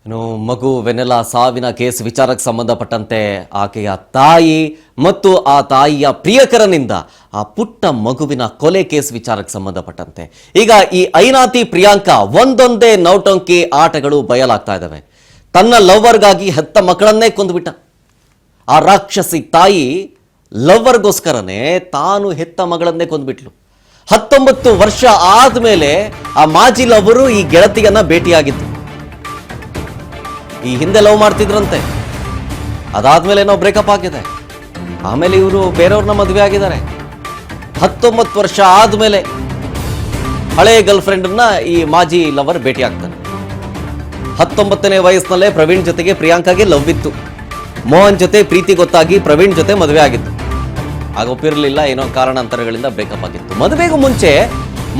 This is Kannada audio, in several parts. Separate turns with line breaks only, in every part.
ಇನ್ನು ಮಗು ವೆನೆಲಾ ಸಾವಿನ ಕೇಸ್ ವಿಚಾರಕ್ಕೆ ಸಂಬಂಧಪಟ್ಟಂತೆ ಆಕೆಯ ತಾಯಿ ಮತ್ತು ಆ ತಾಯಿಯ ಪ್ರಿಯಕರನಿಂದ ಆ ಪುಟ್ಟ ಮಗುವಿನ ಕೊಲೆ ಕೇಸ್ ವಿಚಾರಕ್ಕೆ ಸಂಬಂಧಪಟ್ಟಂತೆ ಈಗ ಈ ಐನಾತಿ ಪ್ರಿಯಾಂಕಾ ಒಂದೊಂದೇ ನೌಟಂಕಿ ಆಟಗಳು ಬಯಲಾಗ್ತಾ ಇದ್ದಾವೆ. ತನ್ನ ಲವ್ವರ್ಗಾಗಿ ಹೆತ್ತ ಮಕ್ಕಳನ್ನೇ ಕೊಂದುಬಿಟ್ಟ. ಆ ರಾಕ್ಷಸಿ ತಾಯಿ ಲವ್ವರ್ಗೋಸ್ಕರನೇ ತಾನು ಹೆತ್ತ ಮಗಳನ್ನೇ ಕೊಂದುಬಿಟ್ಲು. 19 ವರ್ಷ ಆದ್ಮೇಲೆ ಆ ಮಾಜಿ ಲವ್ವರು ಈ ಗೆಳತಿಯನ್ನ ಭೇಟಿಯಾಗಿದ್ದು. ಈ ಹಿಂದೆ ಲವ್ ಮಾಡ್ತಿದ್ರಂತೆ, ಅದಾದ್ಮೇಲೆ ಏನೋ ಬ್ರೇಕಪ್ ಆಗಿದೆ. ಆಮೇಲೆ ಇವರು ಬೇರೆಯವ್ರನ್ನ ಮದುವೆ ಆಗಿದ್ದಾರೆ. 19 ವರ್ಷ ಆದ್ಮೇಲೆ ಹಳೆ ಗರ್ಲ್ ಫ್ರೆಂಡನ್ನ ಈ ಮಾಜಿ ಲವರ್ ಭೇಟಿ ಆಗ್ತಾನೆ. 19ನೇ ವಯಸ್ಸಿನಲ್ಲೇ ಪ್ರವೀಣ್ ಜೊತೆಗೆ ಪ್ರಿಯಾಂಕಾಗೆ ಲವ್ ಇತ್ತು. ಮೋಹನ್ ಜೊತೆ ಪ್ರೀತಿ ಗೊತ್ತಾಗಿ ಪ್ರವೀಣ್ ಜೊತೆ ಮದುವೆ ಆಗಿತ್ತು. ಆಗ ಒಪ್ಪಿರಲಿಲ್ಲ, ಏನೋ ಕಾರಣಾಂತರಗಳಿಂದ ಬ್ರೇಕಪ್ ಆಗಿತ್ತು. ಮದುವೆಗೂ ಮುಂಚೆ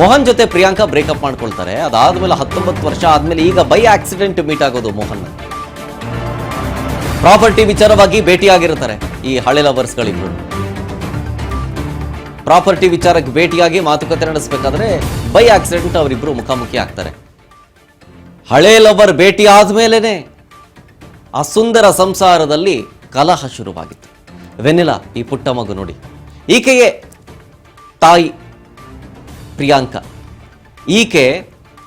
ಮೋಹನ್ ಜೊತೆ ಪ್ರಿಯಾಂಕಾ ಬ್ರೇಕಪ್ ಮಾಡ್ಕೊಳ್ತಾರೆ. ಅದಾದ್ಮೇಲೆ 19 ವರ್ಷ ಆದ್ಮೇಲೆ ಈಗ ಬೈ ಆಕ್ಸಿಡೆಂಟ್ ಮೀಟ್ ಆಗೋದು ಮೋಹನ್. ಪ್ರಾಪರ್ಟಿ ವಿಚಾರವಾಗಿ ಭೇಟಿಯಾಗಿರ್ತಾರೆ ಈ ಹಳೆ ಲವರ್ಸ್ಗಳಿಬ್ರು. ಪ್ರಾಪರ್ಟಿ ವಿಚಾರಕ್ಕೆ ಭೇಟಿಯಾಗಿ ಮಾತುಕತೆ ನಡೆಸಬೇಕಾದ್ರೆ ಬೈ ಆಕ್ಸಿಡೆಂಟ್ ಅವರಿಬ್ರು ಮುಖಾಮುಖಿ ಆಗ್ತಾರೆ. ಹಳೆ ಲವರ್ ಭೇಟಿ ಆದ್ಮೇಲೆನೆ ಆ ಸುಂದರ ಸಂಸಾರದಲ್ಲಿ ಕಲಹ ಶುರುವಾಗಿತ್ತು. ವೆನಿಲಾ ಈ ಪುಟ್ಟ ಮಗು ನೋಡಿ, ಈಕೆಗೆ ತಾಯಿ ಪ್ರಿಯಾಂಕಾ, ಈಕೆ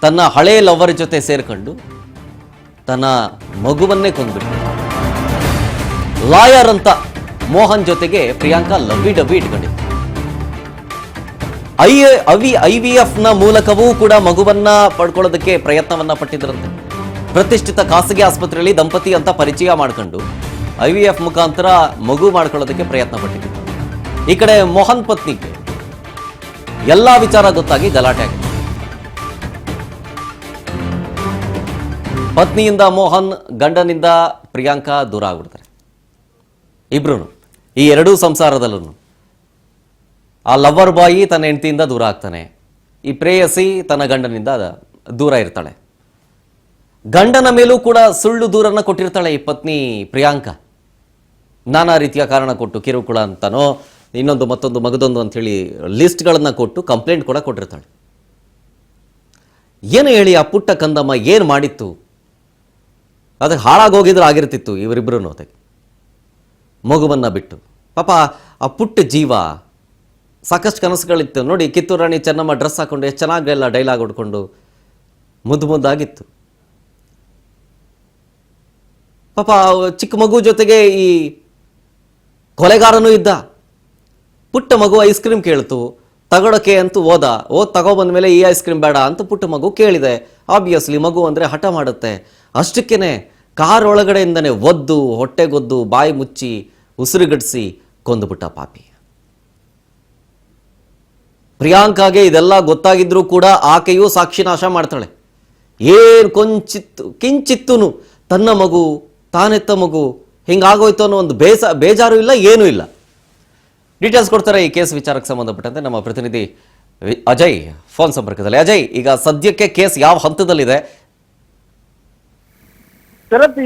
ತನ್ನ ಹಳೆ ಲವರ್ ಜೊತೆ ಸೇರ್ಕೊಂಡು ತನ್ನ ಮಗುವನ್ನೇ ಕೊಂದ್ಬಿಟ್ಟು ಲಾಯರ್ ಅಂತ ಮೋಹನ್ ಜೊತೆಗೆ ಪ್ರಿಯಾಂಕಾ ಲವ್ವಿ ಡಬ್ಬಿ ಇಟ್ಕೊಂಡಿತ್ತು. IVF ನ ಮೂಲಕವೂ ಕೂಡ ಮಗುವನ್ನ ಪಡ್ಕೊಳ್ಳೋದಕ್ಕೆ ಪ್ರಯತ್ನವನ್ನ ಪಟ್ಟಿದ್ರಂತೆ. ಪ್ರತಿಷ್ಠಿತ ಖಾಸಗಿ ಆಸ್ಪತ್ರೆಯಲ್ಲಿ ದಂಪತಿ ಅಂತ ಪರಿಚಯ ಮಾಡ್ಕೊಂಡು IVF ಮುಖಾಂತರ ಮಗು ಮಾಡ್ಕೊಳ್ಳೋದಕ್ಕೆ ಪ್ರಯತ್ನ ಪಟ್ಟಿದ್ರು. ಈ ಕಡೆ ಮೋಹನ್ ಪತ್ನಿಗೆ ಎಲ್ಲಾ ವಿಚಾರ ಗೊತ್ತಾಗಿ ಗಲಾಟೆ ಆಗಿದೆ. ಪತ್ನಿಯಿಂದ ಮೋಹನ್, ಗಂಡನಿಂದ ಪ್ರಿಯಾಂಕಾ ದೂರ ಆಗ್ಬಿಡ್ತಾರೆ. ಇಬ್ರು ಈ ಎರಡೂ ಸಂಸಾರದಲ್ಲೂ ಆ ಲವರ್ ಬಾಯಿ ತನ್ನ ಹೆಂಡತಿಯಿಂದ ದೂರ ಆಗ್ತಾನೆ. ಈ ಪ್ರೇಯಸಿ ತನ್ನ ಗಂಡನಿಂದ ದೂರ ಇರ್ತಾಳೆ. ಗಂಡನ ಮೇಲೂ ಕೂಡ ಸುಳ್ಳು ದೂರನ್ನ ಕೊಟ್ಟಿರ್ತಾಳೆ ಈ ಪತ್ನಿ ಪ್ರಿಯಾಂಕಾ. ನಾನಾ ರೀತಿಯ ಕಾರಣ ಕೊಟ್ಟು, ಕಿರುಕುಳ ಅಂತನೋ ಇನ್ನೊಂದು ಮತ್ತೊಂದು ಮಗದೊಂದು ಅಂಥೇಳಿ ಲಿಸ್ಟ್ಗಳನ್ನ ಕೊಟ್ಟು ಕಂಪ್ಲೇಂಟ್ ಕೂಡ ಕೊಟ್ಟಿರ್ತಾಳೆ. ಏನು ಹೇಳಿ ಆ ಪುಟ್ಟ ಕಂದಮ್ಮ ಏನು ಮಾಡಿತ್ತು? ಅದಕ್ಕೆ ಹಾಳಾಗೋಗಿದ್ರೆ ಆಗಿರ್ತಿತ್ತು ಇವರಿಬ್ಬರೂ ಅದಕ್ಕೆ ಮಗುವನ್ನ ಬಿಟ್ಟು. ಪಾಪ ಆ ಪುಟ್ಟ ಜೀವ ಸಾಕಷ್ಟು ಕನಸುಗಳಿತ್ತು ನೋಡಿ. ಕಿತ್ತೂರು ರಾಣಿ ಚೆನ್ನಮ್ಮ ಡ್ರೆಸ್ ಹಾಕೊಂಡು ಎಷ್ಟು ಚೆನ್ನಾಗೆಲ್ಲ ಡೈಲಾಗ್ ಹೊಡ್ಕೊಂಡು ಮುದ್ದಾಗಿತ್ತು. ಪಾಪ ಚಿಕ್ಕ ಮಗು ಜೊತೆಗೆ ಈ ಕೊಲೆಗಾರನೂ ಇದ್ದ. ಪುಟ್ಟ ಮಗು ಐಸ್ ಕ್ರೀಮ್ ಕೇಳ್ತು, ತಗೊಳಕ್ಕೆ ಅಂತೂ ತಗೊಬಂದ ಮೇಲೆ ಈ ಐಸ್ ಕ್ರೀಮ್ ಬೇಡ ಅಂತ ಪುಟ್ಟ ಮಗು ಕೇಳಿದೆ. ಆಬ್ವಿಯಸ್ಲಿ ಮಗು ಅಂದರೆ ಹಠ ಮಾಡುತ್ತೆ. ಅಷ್ಟಕ್ಕೇನೆ ಕಾರ್ ಒಳಗಡೆಯಿಂದನೇ ಒದ್ದು, ಹೊಟ್ಟೆಗೊದ್ದು, ಬಾಯಿ ಮುಚ್ಚಿ, ಉಸಿರುಗಡಿಸಿ ಕೊಂದುಬಿಟ್ಟ ಪಾಪಿ. ಪ್ರಿಯಾಂಕಾಗೆ ಇದೆಲ್ಲ ಗೊತ್ತಾಗಿದ್ರೂ ಕೂಡ ಆಕೆಯೂ ಸಾಕ್ಷಿನಾಶ ಮಾಡ್ತಾಳೆ. ಏನು ಕಿಂಚಿತ್ತೂನು ತನ್ನ ಮಗು, ತಾನೆತ್ತ ಮಗು ಹಿಂಗಾಗೋಯ್ತು ಅನ್ನೋ ಒಂದು ಬೇಜಾರು ಇಲ್ಲ, ಏನೂ ಇಲ್ಲ. ಡೀಟೇಲ್ಸ್ ಕೊಡ್ತಾರೆ ಈ ಕೇಸ್ ವಿಚಾರಕ್ಕೆ ಸಂಬಂಧಪಟ್ಟಂತೆ ನಮ್ಮ ಪ್ರತಿನಿಧಿ ಅಜಯ್ ಫೋನ್ ಸಂಪರ್ಕದಲ್ಲಿ. ಅಜಯ್, ಈಗ ಸದ್ಯಕ್ಕೆ ಕೇಸ್ ಯಾವ ಹಂತದಲ್ಲಿದೆ?
ಶರತ್,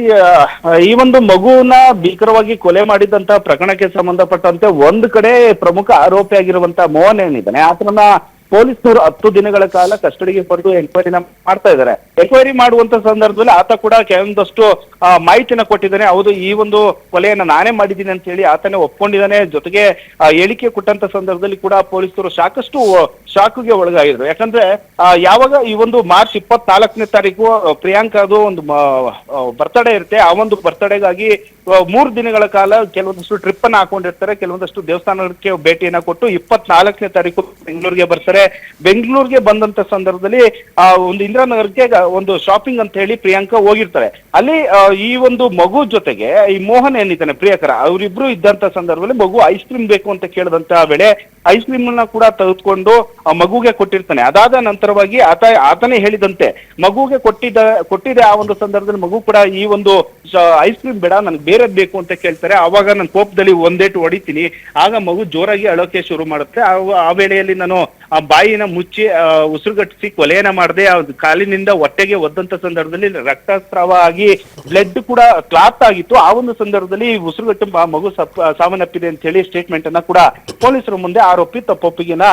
ಈ ಒಂದು ಮಗುವನ್ನ ಭೀಕರವಾಗಿ ಕೊಲೆ ಮಾಡಿದಂತ ಪ್ರಕರಣಕ್ಕೆ ಸಂಬಂಧಪಟ್ಟಂತೆ ಒಂದು ಕಡೆ ಪ್ರಮುಖ ಆರೋಪಿಯಾಗಿರುವಂತ ಮೋಹನ್ ಏನಿದ್ದಾನೆ, ಆತನನ್ನ ಪೊಲೀಸರು 10 ದಿನಗಳ ಕಾಲ ಕಸ್ಟಡಿಗೆ ಪಡೆದು ಎಂಕ್ವೈರಿನ ಮಾಡ್ತಾ ಇದ್ದಾರೆ. ಎಂಕ್ವೈರಿ ಮಾಡುವಂತ ಸಂದರ್ಭದಲ್ಲಿ ಆತ ಕೂಡ ಕೆಲವೊಂದಷ್ಟು ಮಾಹಿತಿನ ಕೊಟ್ಟಿದ್ದಾನೆ. ಹೌದು, ಈ ಒಂದು ಕೊಲೆಯನ್ನ ನಾನೇ ಮಾಡಿದ್ದೀನಿ ಅಂತ ಹೇಳಿ ಆತನೇ ಒಪ್ಕೊಂಡಿದ್ದಾನೆ. ಜೊತೆಗೆ ಹೇಳಿಕೆ ಕೊಟ್ಟಂತ ಸಂದರ್ಭದಲ್ಲಿ ಕೂಡ ಪೊಲೀಸರು ಸಾಕಷ್ಟು ಶಾಕ್ಗೆ ಒಳಗಾಗಿದ್ರು. ಯಾಕಂದ್ರೆ ಯಾವಾಗ ಈ ಒಂದು ಮಾರ್ಚ್ 24ನೇ ತಾರೀಕು ಪ್ರಿಯಾಂಕಾದು ಒಂದು ಬರ್ತ್ಡೇ ಇರುತ್ತೆ. ಆ ಒಂದು ಬರ್ತ್ಡೇಗಾಗಿ 3 ದಿನಗಳ ಕಾಲ ಕೆಲವೊಂದಷ್ಟು ಟ್ರಿಪ್ ಅನ್ನ ಹಾಕೊಂಡಿರ್ತಾರೆ. ಕೆಲವೊಂದಷ್ಟು ದೇವಸ್ಥಾನಕ್ಕೆ ಭೇಟಿಯನ್ನ ಕೊಟ್ಟು 24ನೇ ತಾರೀಕು ಬೆಂಗಳೂರಿಗೆ ಬರ್ತಾರೆ. ಬೆಂಗಳೂರಿಗೆ ಬಂದಂತ ಸಂದರ್ಭದಲ್ಲಿ ಒಂದು ಇಂದಿರಾನಗರಕ್ಕೆ ಒಂದು ಶಾಪಿಂಗ್ ಅಂತ ಹೇಳಿ ಪ್ರಿಯಾಂಕಾ ಹೋಗಿರ್ತಾರೆ. ಅಲ್ಲಿ ಈ ಒಂದು ಮಗು ಜೊತೆಗೆ ಈ ಮೋಹನ್ ಏನಿದ್ದಾನೆ ಪ್ರಿಯಕರ, ಅವರಿಬ್ರು ಇದ್ದಂತ ಸಂದರ್ಭದಲ್ಲಿ ಮಗು ಐಸ್ ಕ್ರೀಮ್ ಬೇಕು ಅಂತ ಕೇಳಿದಂತ ವೇಳೆ ಐಸ್ ಕ್ರೀಮ್ ಅನ್ನ ಕೂಡ ತೆಗೆದುಕೊಂಡು ಮಗುಗೆ ಕೊಟ್ಟಿರ್ತಾನೆ. ಅದಾದ ನಂತರವಾಗಿ ಆತನೇ ಹೇಳಿದಂತೆ ಮಗುಗೆ ಕೊಟ್ಟಿದೆ. ಆ ಒಂದು ಸಂದರ್ಭದಲ್ಲಿ ಮಗು ಕೂಡ ಈ ಒಂದು ಐಸ್ ಕ್ರೀಮ್ ಬೇಡ, ನನ್ಗೆ ಬೇರೆದ್ ಬೇಕು ಅಂತ ಕೇಳ್ತಾರೆ. ಆವಾಗ ನಾನು ಕೋಪದಲ್ಲಿ ಒಂದೇಟು ಹೊಡಿತೀನಿ. ಆಗ ಮಗು ಜೋರಾಗಿ ಅಳೋಕೆ ಶುರು ಮಾಡುತ್ತೆ. ಆ ವೇಳೆಯಲ್ಲಿ ನಾನು ಆ ಬಾಯಿನ ಮುಚ್ಚಿ ಉಸಿರುಗಟ್ಟಿಸಿ ಕೊಲೆಯನ್ನ ಮಾಡದೆ ಕಾಲಿನಿಂದ ಹೊಟ್ಟೆಗೆ ಒದ್ದಂತ ಸಂದರ್ಭದಲ್ಲಿ ರಕ್ತಸ್ರಾವ ಆಗಿ ಬ್ಲಡ್ ಕೂಡ ಕ್ಲಾತ್ ಆಗಿತ್ತು. ಆ ಒಂದು ಸಂದರ್ಭದಲ್ಲಿ ಉಸಿರುಗಟ್ಟು ಮಗು ಸಾವನ್ನಪ್ಪಿದೆ ಅಂತ ಹೇಳಿ ಸ್ಟೇಟ್ಮೆಂಟ್ ಅನ್ನ ಕೂಡ ಪೊಲೀಸರ ಮುಂದೆ ಆರೋಪಿ ತಪ್ಪೊಪ್ಪಿಗೆನ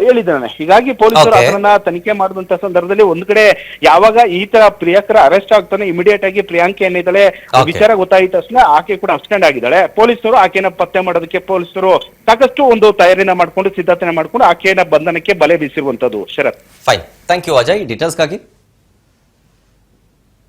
ಹೇಳಿದ್ದಾನೆ. ಹೀಗಾಗಿ ಪೊಲೀಸರು ಅದನ್ನ ತನಿಖೆ ಮಾಡಿದಂತ ಸಂದರ್ಭದಲ್ಲಿ ಒಂದ್ ಕಡೆ ಯಾವಾಗ ಈ ತರ ಪ್ರಿಯಕರ ಅರೆಸ್ಟ್ ಆಗ್ತಾನೆ ಇಮಿಡಿಯೇಟ್ ಆಗಿ ಪ್ರಿಯಾಂಕೆ ಏನಿದ್ದಾಳೆ ವಿಚಾರ ಗೊತ್ತಾಯಿತ ತಕ್ಷಣ ಆಕೆ ಕೂಡ ಅಬ್ಸ್ಟೆಂಡ್ ಆಗಿದ್ದಾಳೆ. ಪೊಲೀಸರು ಆಕೆನ ಪತ್ತೆ ಮಾಡೋದಕ್ಕೆ ಪೊಲೀಸರು ಸಾಕಷ್ಟು ಒಂದು ತಯಾರಿನ ಮಾಡ್ಕೊಂಡು ಸಿದ್ಧತೆ ಮಾಡ್ಕೊಂಡು ಆಕೆಯನ್ನ ಬಂಧನಕ್ಕೆ ಬಲೆ ಬೀಸಿರುವಂತದ್ದು. ಶರತ್,
ಫೈನ್, ಥ್ಯಾಂಕ್ ಯು ಅಜಯ್ ಡೀಟೇಲ್ಸ್ಗಾಗಿ.